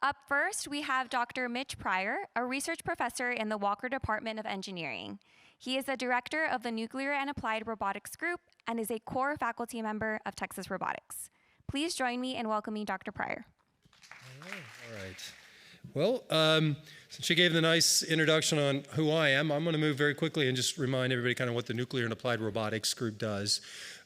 Up first, we have Dr. Mitch Pryor, a research professor in the Walker Department of Engineering. He is the director of the Nuclear and Applied Robotics Group and is a core faculty member of Texas Robotics. Please join me in welcoming Dr. Pryor. All right. Well, since you gave the nice introduction on who I am, I'm going to move very quickly and just remind everybody kind of what the Nuclear and Applied Robotics Group does.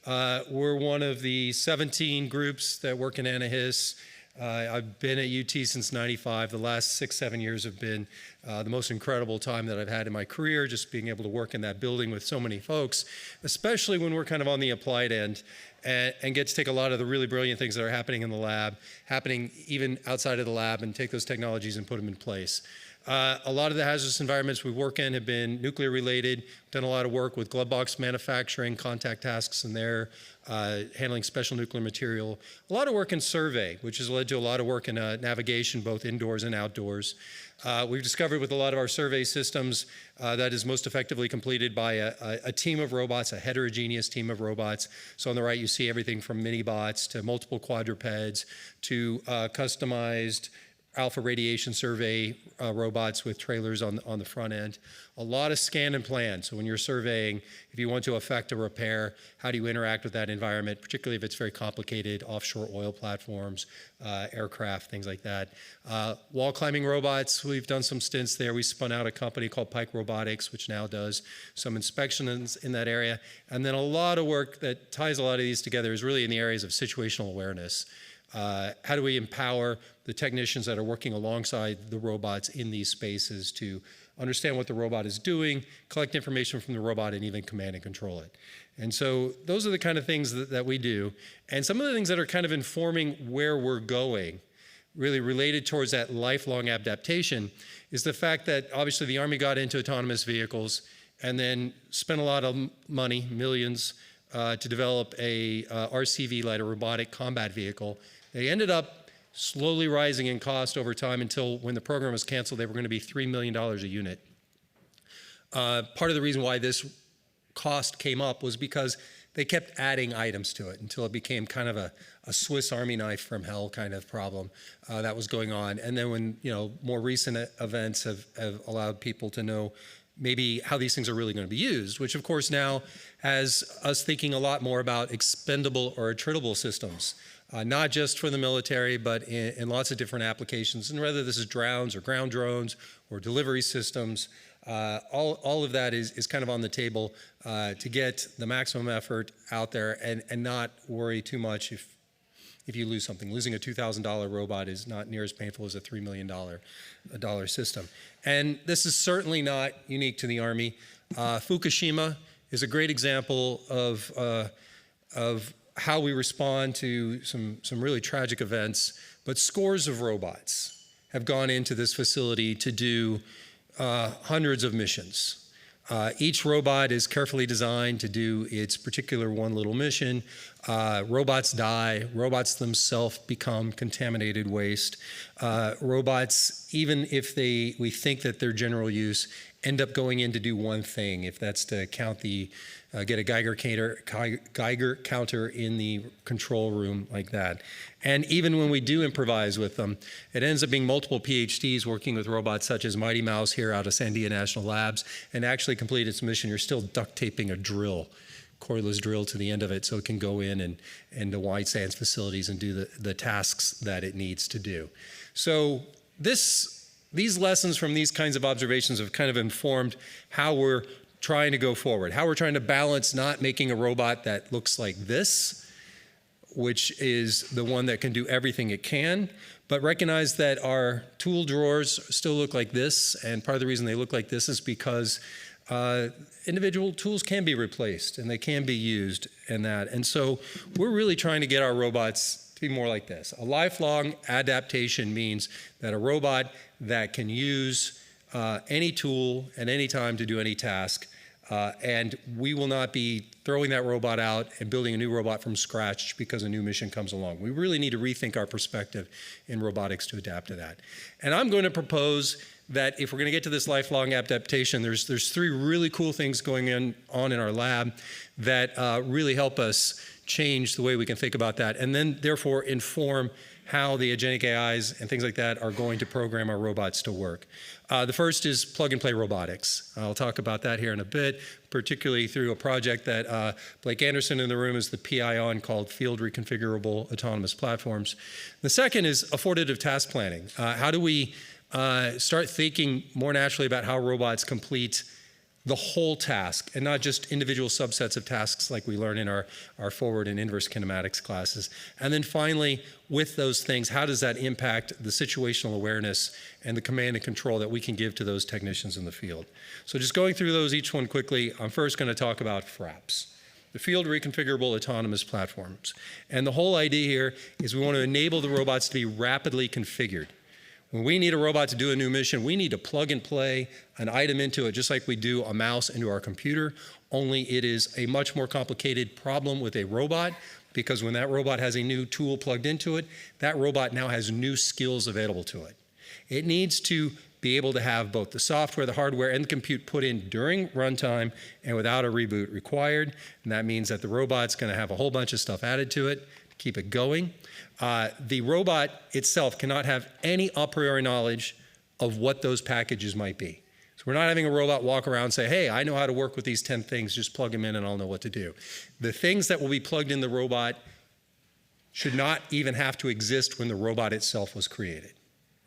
We're one of the 17 groups that work in Anahis. I've been at UT since '95. The last 6-7 years have been the most incredible time that I've had in my career, just being able to work in that building with so many folks, especially when we're kind of on the applied end and get to take a lot of the really brilliant things that are happening in the lab, happening even outside of the lab, and take those technologies and put them in place. A lot of the hazardous environments we work in have been nuclear related. We've done a lot of work with glove box manufacturing, contact tasks in there, handling special nuclear material. A lot of work in survey, which has led to a lot of work in navigation, both indoors and outdoors. We've discovered with a lot of our survey systems that is most effectively completed by a team of robots, a heterogeneous team of robots. So on the right, you see everything from mini bots to multiple quadrupeds to customized alpha radiation survey robots with trailers on the front end. A lot of scan and plan. So when you're surveying, if you want to affect a repair, how do you interact with that environment, particularly if it's very complicated, offshore oil platforms, aircraft, things like that. Wall climbing robots, we've done some stints there. We spun out a company called Pike Robotics, which now does some inspections in that area. And then a lot of work that ties a lot of these together is really in the areas of situational awareness. How do we empower the technicians that are working alongside the robots in these spaces to understand what the robot is doing, collect information from the robot, and even command and control it? And so those are the kind of things that we do. And some of the things that are kind of informing where we're going, really related towards that lifelong adaptation, is the fact that obviously the Army got into autonomous vehicles and then spent a lot of money, millions, to develop a RCV, like a robotic combat vehicle. They ended up slowly rising in cost over time until when the program was canceled, they were going to be $3 million a unit. Part of the reason why this cost came up was because they kept adding items to it until it became kind of a Swiss Army knife from hell kind of problem that was going on. And then when more recent events have allowed people to know maybe how these things are really going to be used, which of course now has us thinking a lot more about expendable or attritable systems, not just for the military, but in lots of different applications. And whether this is drones or ground drones or delivery systems, all of that is kind of on the table to get the maximum effort out there and not worry too much if you lose something. Losing a $2,000 robot is not near as painful as a $3 million system. And this is certainly not unique to the Army. Fukushima is a great example of how we respond to some really tragic events, but scores of robots have gone into this facility to do hundreds of missions. Each robot is carefully designed to do its particular one little mission. Robots die. Robots themselves become contaminated waste. Robots, even if we think that they're general use, end up going in to do one thing, if that's to count get a Geiger counter in the control room like that. And even when we do improvise with them, it ends up being multiple PhDs working with robots such as Mighty Mouse here out of Sandia National Labs, and actually complete its mission, you're still duct taping a drill, cordless drill to the end of it so it can go in and the White Sands facilities and do the tasks that it needs to do. So these lessons from these kinds of observations have kind of informed how we're trying to go forward, how we're trying to balance not making a robot that looks like this, which is the one that can do everything it can, but recognize that our tool drawers still look like this, and part of the reason they look like this is because individual tools can be replaced and they can be used in that. And so we're really trying to get our robots to be more like this. A lifelong adaptation means that a robot that can use any tool at any time to do any task, and we will not be throwing that robot out and building a new robot from scratch because a new mission comes along. We really need to rethink our perspective in robotics to adapt to that. And I'm going to propose that if we're going to get to this lifelong adaptation, there's three really cool things going on in our lab that really help us change the way we can think about that, and then therefore inform how the agentic AIs and things like that are going to program our robots to work. The first is plug-and-play robotics. I'll talk about that here in a bit, particularly through a project that Blake Anderson in the room is the PI on, called Field Reconfigurable Autonomous Platforms. The second is affordable task planning. How do we start thinking more naturally about how robots complete the whole task and not just individual subsets of tasks like we learn in our forward and inverse kinematics classes. And then finally, with those things, how does that impact the situational awareness and the command and control that we can give to those technicians in the field? So just going through those each one quickly, I'm first going to talk about FRAPs, the Field Reconfigurable Autonomous Platforms. And the whole idea here is we want to enable the robots to be rapidly configured. When we need a robot to do a new mission, we need to plug and play an item into it, just like we do a mouse into our computer, only it is a much more complicated problem with a robot, because when that robot has a new tool plugged into it, that robot now has new skills available to it. It needs to be able to have both the software, the hardware, and the compute put in during runtime and without a reboot required. And that means that the robot's going to have a whole bunch of stuff added to it to keep it going. The robot itself cannot have any a priori knowledge of what those packages might be. So we're not having a robot walk around and say, hey, I know how to work with these 10 things, just plug them in and I'll know what to do. The things that will be plugged in the robot should not even have to exist when the robot itself was created,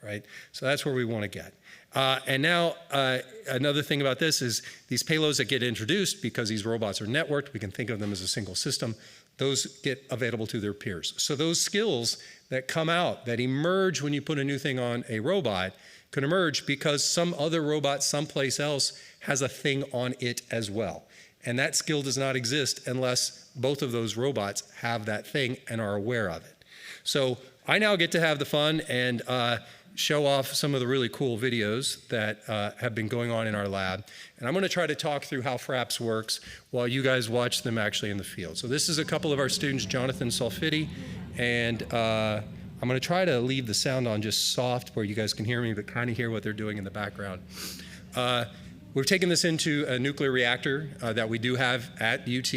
right? So that's where we want to get. And now another thing about this is these payloads that get introduced, because these robots are networked, we can think of them as a single system, those get available to their peers. So those skills that come out, that emerge when you put a new thing on a robot, can emerge because some other robot someplace else has a thing on it as well. And that skill does not exist unless both of those robots have that thing and are aware of it. So I now get to have the fun and show off some of the really cool videos that have been going on in our lab. And I'm going to try to talk through how FRAPS works while you guys watch them actually in the field. So this is a couple of our students, Jonathan Solfiti, and I'm going to try to leave the sound on just soft where you guys can hear me, but kind of hear what they're doing in the background. We've taken this into a nuclear reactor that we do have at UT,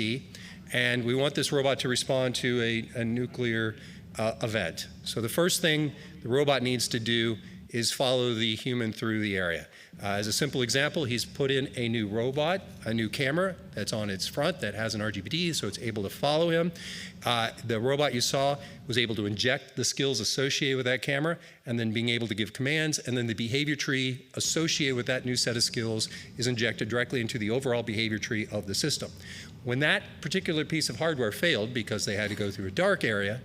and we want this robot to respond to a nuclear event. So the first thing the robot needs to do is follow the human through the area. As a simple example, he's put in a new robot, a new camera that's on its front that has an RGBD, so it's able to follow him. The robot you saw was able to inject the skills associated with that camera and then being able to give commands, and then the behavior tree associated with that new set of skills is injected directly into the overall behavior tree of the system. When that particular piece of hardware failed because they had to go through a dark area,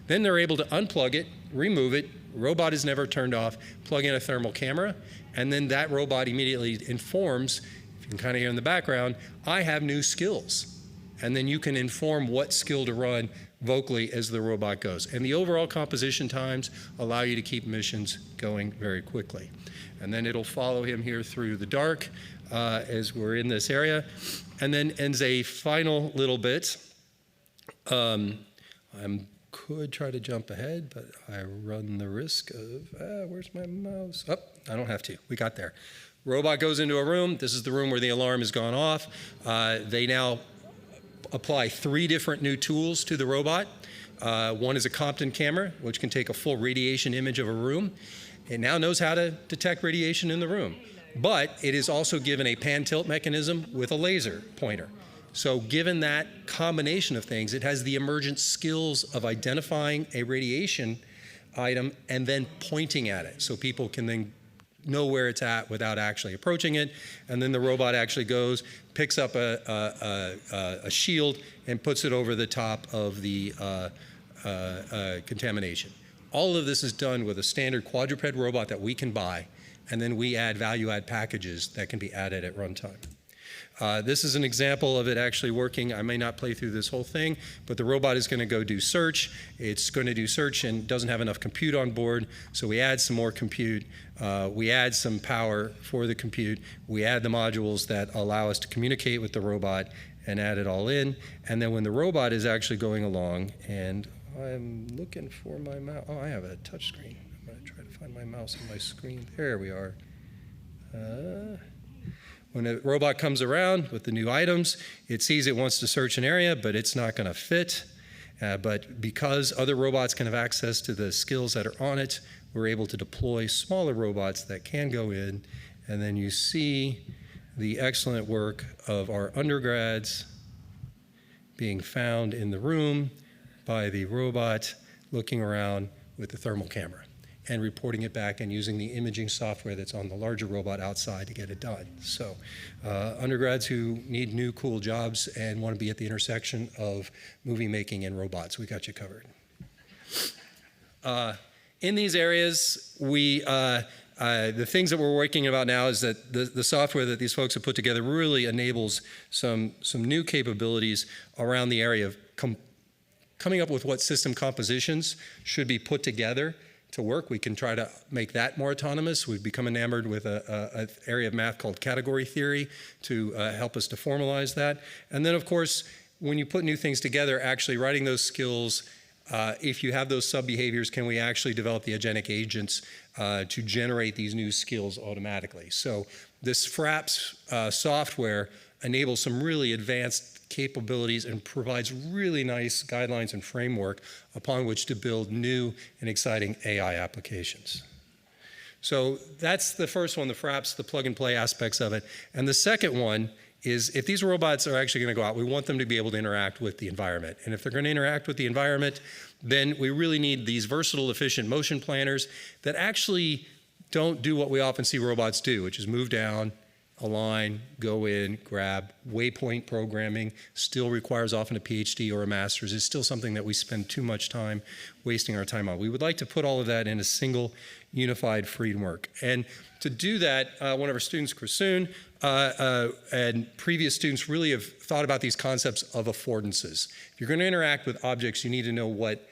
then they're able to unplug it, remove it, robot is never turned off, plug in a thermal camera, and then that robot immediately informs, if you can kind of hear in the background, I have new skills. And then you can inform what skill to run vocally as the robot goes. And the overall composition times allow you to keep missions going very quickly. And then it'll follow him here through the dark as we're in this area. And then as a final little bit, could try to jump ahead, but I run the risk of, where's my mouse? Oh, I don't have to, we got there. Robot goes into a room. This is the room where the alarm has gone off. They now apply 3 different new tools to the robot. One is a Compton camera, which can take a full radiation image of a room. It now knows how to detect radiation in the room, but it is also given a pan tilt mechanism with a laser pointer. So given that combination of things, it has the emergent skills of identifying a radiation item and then pointing at it. So people can then know where it's at without actually approaching it. And then the robot actually goes, picks up a shield and puts it over the top of the contamination. All of this is done with a standard quadruped robot that we can buy, and then we add value-add packages that can be added at runtime. This is an example of it actually working. I may not play through this whole thing, but the robot is going to go do search. It's going to do search and doesn't have enough compute on board, so we add some more compute. We add some power for the compute. We add the modules that allow us to communicate with the robot and add it all in. And then when the robot is actually going along, and I'm looking for my mouse. Oh, I have a touch screen. I'm going to try to find my mouse on my screen. There we are. When a robot comes around with the new items, it sees it wants to search an area, but it's not going to fit. But because other robots can have access to the skills that are on it, we're able to deploy smaller robots that can go in. And then you see the excellent work of our undergrads being found in the room by the robot looking around with the thermal camera and reporting it back and using the imaging software that's on the larger robot outside to get it done. So undergrads who need new cool jobs and want to be at the intersection of movie making and robots, we got you covered. In these areas, the things that we're working about now is that the software that these folks have put together really enables some new capabilities around the area of coming up with what system compositions should be put together to work. We can try to make that more autonomous. We've become enamored with an area of math called category theory to help us to formalize that. And then, of course, when you put new things together, actually writing those skills, if you have those sub-behaviors, can we actually develop the agentic agents to generate these new skills automatically? So this FRAPS software enables some really advanced capabilities and provides really nice guidelines and framework upon which to build new and exciting AI applications. So that's the first one, the FRAPS, the plug-and-play aspects of it. And the second one is if these robots are actually going to go out, we want them to be able to interact with the environment. And if they're going to interact with the environment, then we really need these versatile, efficient motion planners that actually don't do what we often see robots do, which is move down, align, go in, grab. Waypoint programming still requires often a PhD or a master's. It's still something that we spend too much time wasting our time on. We would like to put all of that in a single unified framework. And to do that, one of our students, Krisoon, and previous students really have thought about these concepts of affordances. If you're going to interact with objects, you need to know what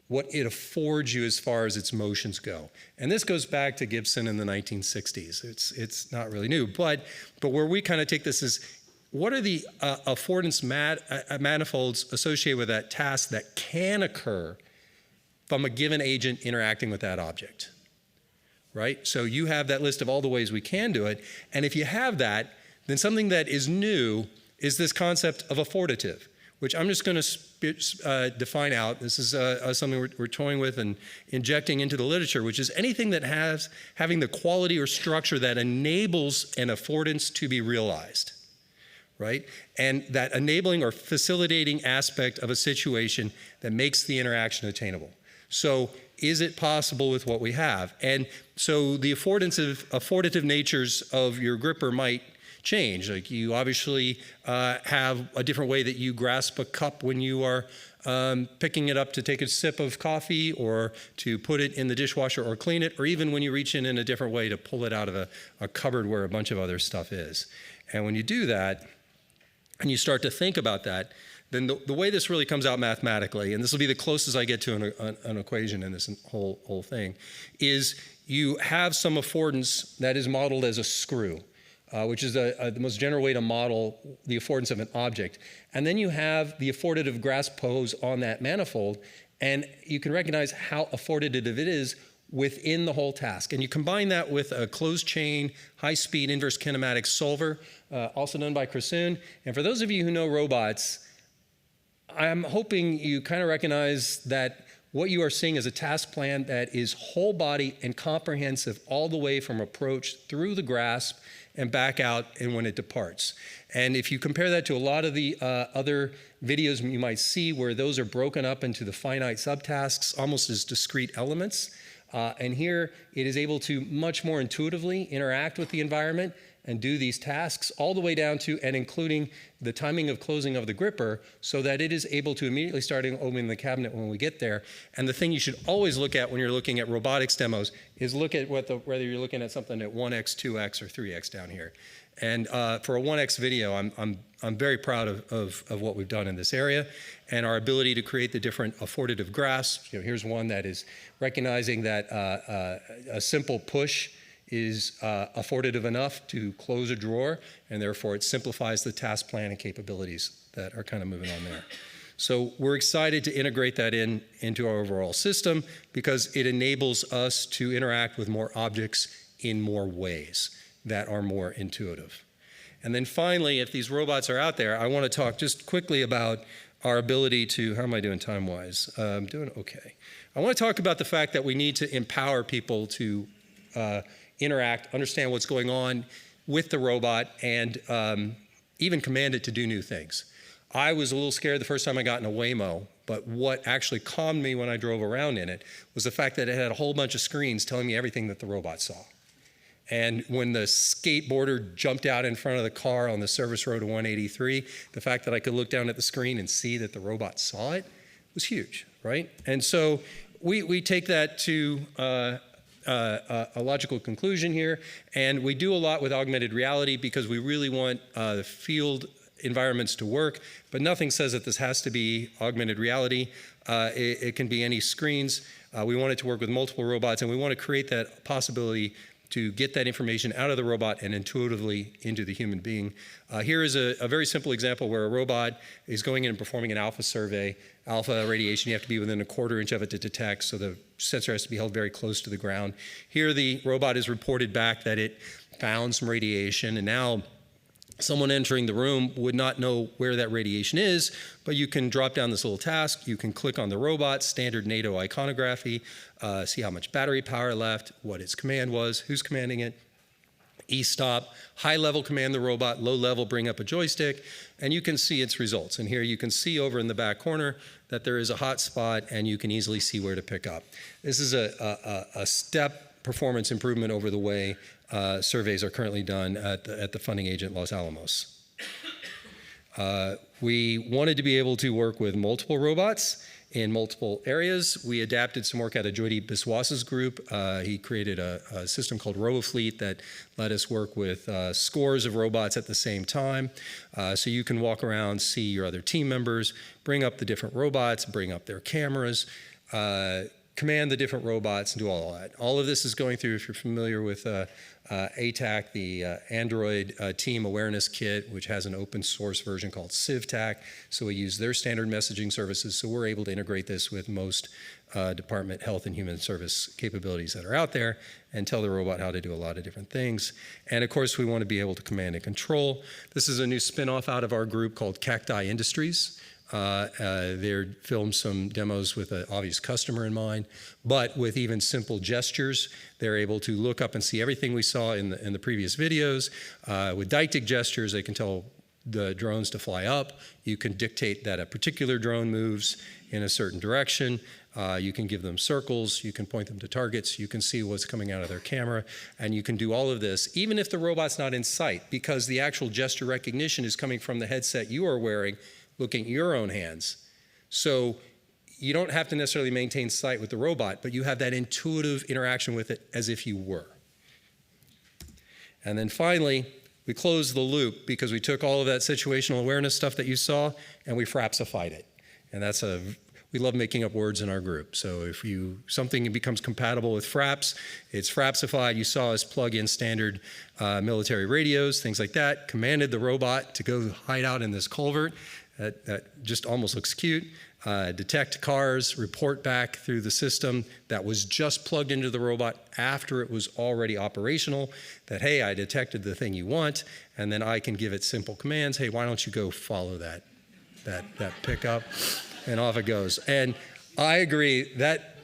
it affords you as far as its motions go. And this goes back to Gibson in the 1960s. It's not really new, but where we kind of take this is, what are the affordance manifolds associated with that task that can occur from a given agent interacting with that object, right? So you have that list of all the ways we can do it, and if you have that, then something that is new is this concept of affordative, which I'm just going to define out. This is something we're toying with and injecting into the literature, which is anything that has having the quality or structure that enables an affordance to be realized, right? And that enabling or facilitating aspect of a situation that makes the interaction attainable. So is it possible with what we have? And so the affordative natures of your gripper might change. Like you obviously have a different way that you grasp a cup when you are picking it up to take a sip of coffee or to put it in the dishwasher or clean it, or even when you reach in a different way to pull it out of a cupboard where a bunch of other stuff is. And when you do that and you start to think about that, then the way this really comes out mathematically, and this will be the closest I get to an equation in this whole thing, is you have some affordance that is modeled as a screw. Which is the most general way to model the affordance of an object. And then you have the affordative grasp pose on that manifold, and you can recognize how affordative it is within the whole task. And you combine that with a closed chain, high-speed inverse kinematic solver, also done by Krisoon. And for those of you who know robots, I'm hoping you kind of recognize that what you are seeing is a task plan that is whole body and comprehensive all the way from approach through the grasp and back out and when it departs. And if you compare that to a lot of the other videos you might see where those are broken up into the finite subtasks almost as discrete elements, and here it is able to much more intuitively interact with the environment and do these tasks all the way down to and including the timing of closing of the gripper so that it is able to immediately start opening the cabinet when we get there. And the thing you should always look at when you're looking at robotics demos is look at whether you're looking at something at 1x, 2x, or 3x down here. And for a 1x video, I'm very proud of what we've done in this area and our ability to create the different affordative grasps. You know, here's one that is recognizing that a simple push is affordative enough to close a drawer, and therefore it simplifies the task plan and capabilities that are kind of moving on there. So we're excited to integrate that into our overall system because it enables us to interact with more objects in more ways that are more intuitive. And then finally, if these robots are out there, I want to talk just quickly about our ability to, how am I doing time-wise? I'm doing okay. I want to talk about the fact that we need to empower people to interact, understand what's going on with the robot, and even command it to do new things. I was a little scared the first time I got in a Waymo, but what actually calmed me when I drove around in it was the fact that it had a whole bunch of screens telling me everything that the robot saw. And when the skateboarder jumped out in front of the car on the service road of 183, the fact that I could look down at the screen and see that the robot saw it was huge, right? And so we take that to a logical conclusion here, and we do a lot with augmented reality because we really want the field environments to work, but nothing says that this has to be augmented reality. It can be any screens. We want it to work with multiple robots, and we want to create that possibility to get that information out of the robot and intuitively into the human being. Here is a very simple example where a robot is going in and performing an alpha survey. Alpha radiation, you have to be within a quarter inch of it to detect, so the sensor has to be held very close to the ground. Here the robot has reported back that it found some radiation, and now someone entering the room would not know where that radiation is, but you can drop down this little task. You can click on the robot, standard NATO iconography, see how much battery power left, what its command was, who's commanding it, e-stop, high-level command the robot, low-level bring up a joystick, and you can see its results. And here you can see over in the back corner that there is a hot spot, and you can easily see where to pick up. This is a step performance improvement over the way surveys are currently done at the funding agent Los Alamos. We wanted to be able to work with multiple robots in multiple areas. We adapted some work out of Jody Biswas's group. He created a system called RoboFleet that let us work with scores of robots at the same time. So you can walk around, see your other team members, bring up the different robots, bring up their cameras, command the different robots, and do all of that. All of this is going through, if you're familiar with ATAC, the Android Team Awareness Kit, which has an open source version called CivTAC. So we use their standard messaging services, so we're able to integrate this with most Department Health and Human Service capabilities that are out there and tell the robot how to do a lot of different things. And of course, we want to be able to command and control. This is a new spin-off out of our group called Cacti Industries. They filmed some demos with an obvious customer in mind, but with even simple gestures, they're able to look up and see everything we saw in the previous videos. With deictic gestures, they can tell the drones to fly up. You can dictate that a particular drone moves in a certain direction. You can give them circles. You can point them to targets. You can see what's coming out of their camera. And you can do all of this, even if the robot's not in sight, because the actual gesture recognition is coming from the headset you are wearing, looking at your own hands. So you don't have to necessarily maintain sight with the robot, but you have that intuitive interaction with it as if you were. And then finally, we closed the loop because we took all of that situational awareness stuff that you saw and we frapsified it. And we love making up words in our group. So if something becomes compatible with fraps, it's frapsified. You saw us plug in standard military radios, things like that, commanded the robot to go hide out in this culvert. That just almost looks cute. Detect cars, report back through the system that was just plugged into the robot after it was already operational, that, hey, I detected the thing you want, and then I can give it simple commands. Hey, why don't you go follow that pickup? And off it goes. And I agree that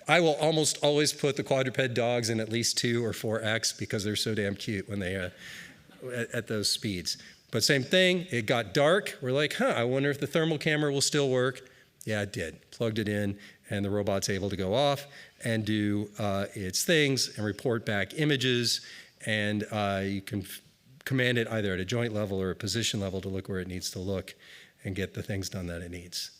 I will almost always put the quadruped dogs in at least 2 or 4x because they're so damn cute when they at those speeds. But same thing, it got dark. We're like, I wonder if the thermal camera will still work. Yeah, it did. Plugged it in, and the robot's able to go off and do its things and report back images. And you can command it either at a joint level or a position level to look where it needs to look and get the things done that it needs.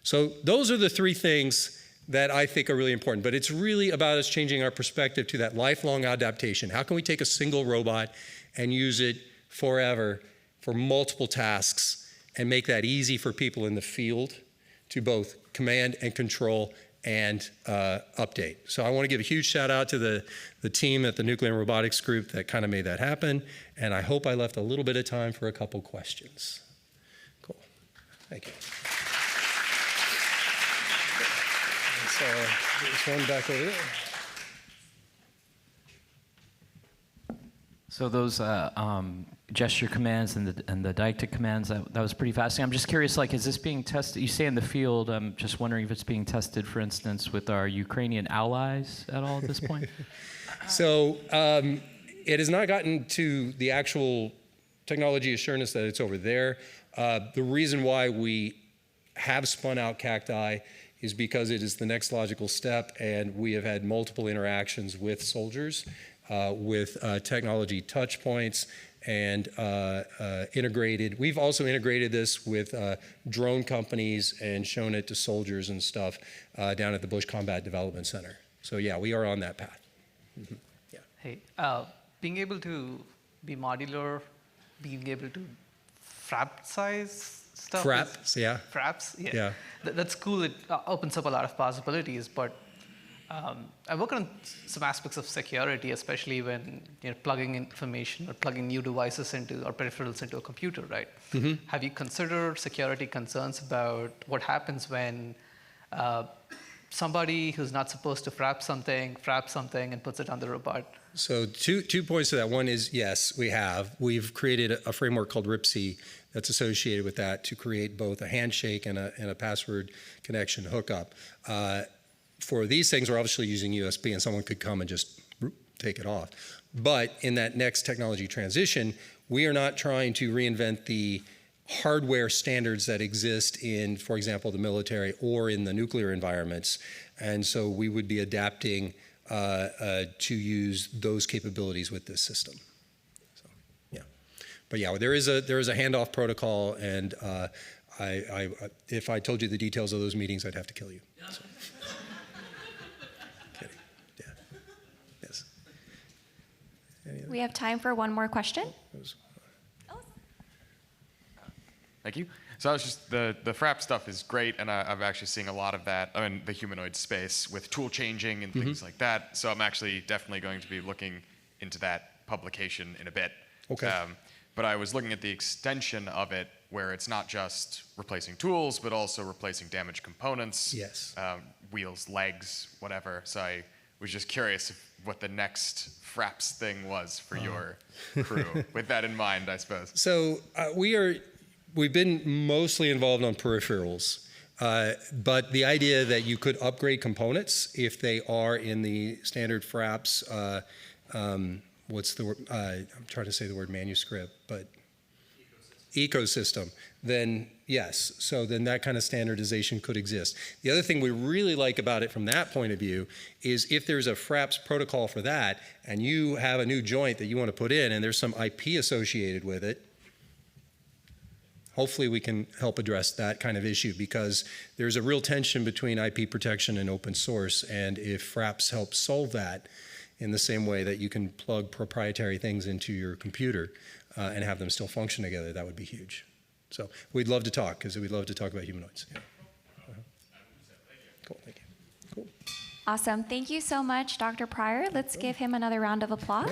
So those are the 3 things that I think are really important. But it's really about us changing our perspective to that lifelong adaptation. How can we take a single robot and use it forever for multiple tasks and make that easy for people in the field to both command and control and update. So I want to give a huge shout out to the team at the Nuclear and Robotics group that kind of made that happen. And I hope I left a little bit of time for a couple questions. Cool. Thank you. There's one back over there. So those gesture commands and the didactic commands. That was pretty fascinating. I'm just curious, like, is this being tested? You say in the field. I'm just wondering if it's being tested, for instance, with our Ukrainian allies at all at this point. So it has not gotten to the actual technology assurance that it's over there. The reason why we have spun out cacti is because it is the next logical step, and we have had multiple interactions with soldiers, with technology touch points, and integrated. We've also integrated this with drone companies and shown it to soldiers and stuff down at the Bush Combat Development Center. So yeah, we are on that path. Mm-hmm. Yeah. Hey, being able to be modular, being able to frap size stuff. Fraps, yeah. Fraps, yeah. Yeah. That's cool. It opens up a lot of possibilities, but I work on some aspects of security, especially when you're plugging information or plugging new devices into or peripherals into a computer, right? Mm-hmm. Have you considered security concerns about what happens when somebody who's not supposed to fraps something and puts it on the robot? So two points to that. One is, yes, we have. We've created a framework called RIPC that's associated with that to create both a handshake and a password connection hookup. For these things, we're obviously using USB, and someone could come and just take it off. But in that next technology transition, we are not trying to reinvent the hardware standards that exist in, for example, the military or in the nuclear environments. And so we would be adapting to use those capabilities with this system. So, yeah. But yeah, there is a handoff protocol, and if I told you the details of those meetings, I'd have to kill you. So. Kidding. Yeah. Yes. We have time for one more question. Thank you. So I was just, the frap stuff is great, and I'm actually seeing a lot of that in the humanoid space with tool changing and things like that. So I'm actually definitely going to be looking into that publication in a bit. Okay. But I was looking at the extension of it, where it's not just replacing tools, but also replacing damaged components. Yes. Wheels, legs, whatever. So I was just curious what the next fraps thing was for your crew. With that in mind, I suppose. So we've been mostly involved on peripherals, but the idea that you could upgrade components if they are in the standard fraps, what's the word? I'm trying to say the word manuscript, but ecosystem, then yes. So then that kind of standardization could exist. The other thing we really like about it from that point of view is if there's a fraps protocol for that, and you have a new joint that you want to put in, and there's some IP associated with it, hopefully we can help address that kind of issue, because there's a real tension between IP protection and open source, and if fraps help solve that in the same way that you can plug proprietary things into your computer and have them still function together, that would be huge. So we'd love to talk, because we'd love to talk about humanoids. Yeah. Cool, thank you. Cool. Awesome. Thank you so much, Dr. Pryor. Let's give him another round of applause.